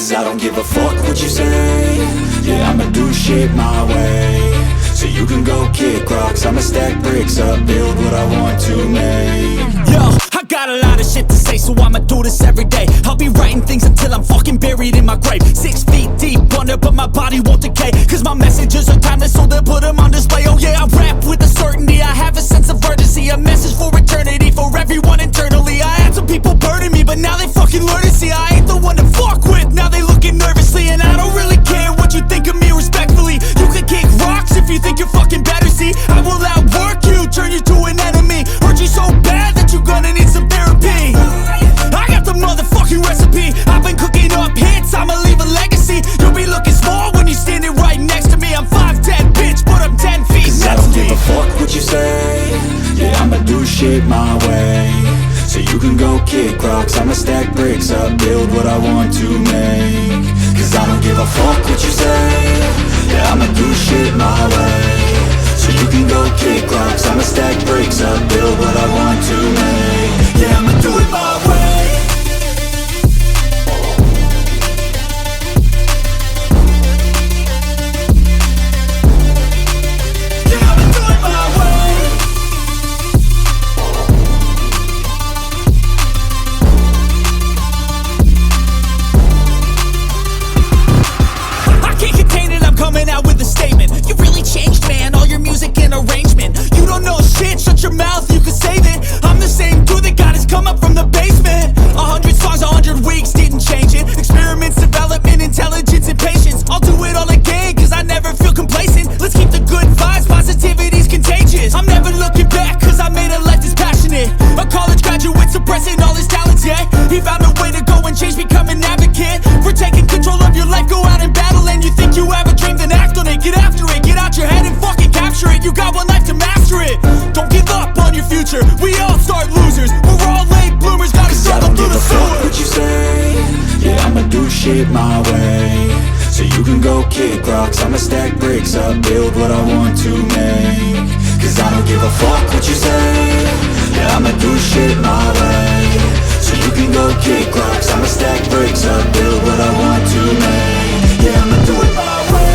Cause I don't give a fuck what you say. Yeah, I'ma do shit my way. So you can go kick rocks, I'ma stack bricks up, build what I want to make. Yo, I got a lot of shit to say, so I'ma do this every day. I'll be writing things until I'm fucking buried in my grave. 6 feet deep under, but my body won't decay. Cause my messages are timeless, so they'll put them on display. Oh yeah, I rap with a certainty, I have a sense of urgency. A message for eternity, for everyone internally. I had some people burning me, but now they fucking learn to see I ain't the one to fuck with, now they looking nervously. And I don't really care what you think of me, respectfully. You can kick rocks if you think you're fucking better, see. I will outwork you, turn you to an enemy. Hurt you so bad that you're gonna need some therapy. I got the motherfucking recipe, I've been cooking up hits, I'ma leave a legacy. You'll be looking small when you're standing right next to me. I'm 5'10", bitch, but I'm 10 feet. Cause I don't give a fuck what you say. Yeah, I'ma do shit my way. So you can go kick rocks, I'ma stack bricks up, build what I want to make. Cause I don't give a fuck what you say. Yeah, I'ma do shit my way. So you can go kick rocks, I'ma stack bricks up, build what I want to make. Yeah, I'ma do it my way. Coming out with a statement. You really changed, man, all your music and arrangement. You don't know shit, shut your mouth, you can save it. I'm the same dude that got his come up from the basement. 100 songs, 100 weeks, didn't change it. Experiments, development, intelligence, and patience. I'll do it all again, cause I never feel complacent. Let's keep the good vibes, positivity's contagious. I'm never looking back, cause I made a life that's passionate. A college graduate suppressing all his talents, yeah. He found a way to go and change, become an advocate. For taking control of your life, go out and battle. And you think you have a dream, then act on it. Get after it, get out your head and fucking capture it. You got one life to master it. Don't give up on your future, we all start losers. We're all late bloomers, gotta struggle through the sewer. What you say? Yeah, I'ma do shit my way. So you can go kick rocks, I'ma stack bricks up, build what I want to make. Cause I don't give a fuck what you say. Yeah, I'ma do shit my way. So you can go kick rocks, I'ma stack bricks up, build what I want to make. Yeah, I'ma do it my way.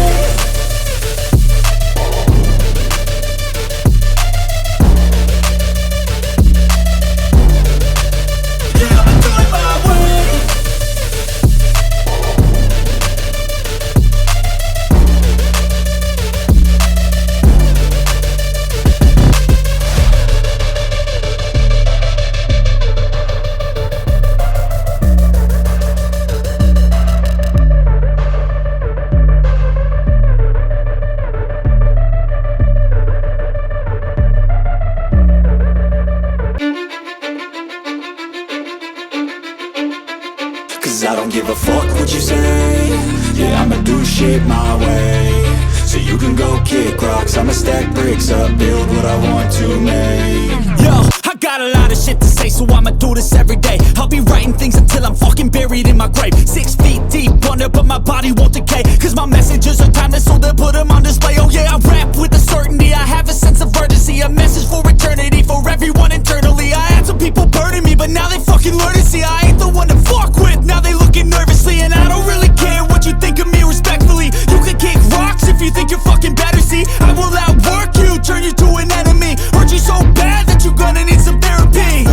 Cause I don't give a fuck what you say. Yeah, I'ma do shit my way. So you can go kick rocks, I'ma stack bricks up, build what I want to make. Yo, I got a lot of shit to say, so I'ma do this every day. I'll be writing things until I'm fucking buried in my grave. 6 feet deep under, but my body won't decay. Cause my messages are timeless, so they'll put them on display. Oh yeah, I rap with a certainty, I have a sense of urgency. A message for eternity, for everyone internally. I had some people burning me, but now they fucking learn to see I ain't the one to fuck with, now they looking nervously. And I don't really care what you think of me, respectfully. You can kick rocks if you think you're fucking better, see. I will outwork you, turn you to an enemy. Hurt you so bad that you're gonna need some therapy.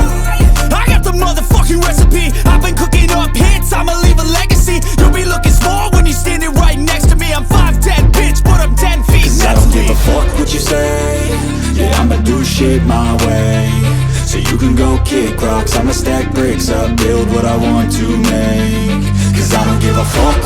I got the motherfucking recipe, I've been cooking up hits, I'ma leave a legacy. You'll be looking small when you're standing right next to me. I'm 5'10", bitch, but I'm 10 feet. Cause I don't give a fuck what you say. Yeah, I'ma do shit my way. So you can go kick rocks, I'ma stack bricks up, build what I want to make. Cause I don't give a fuck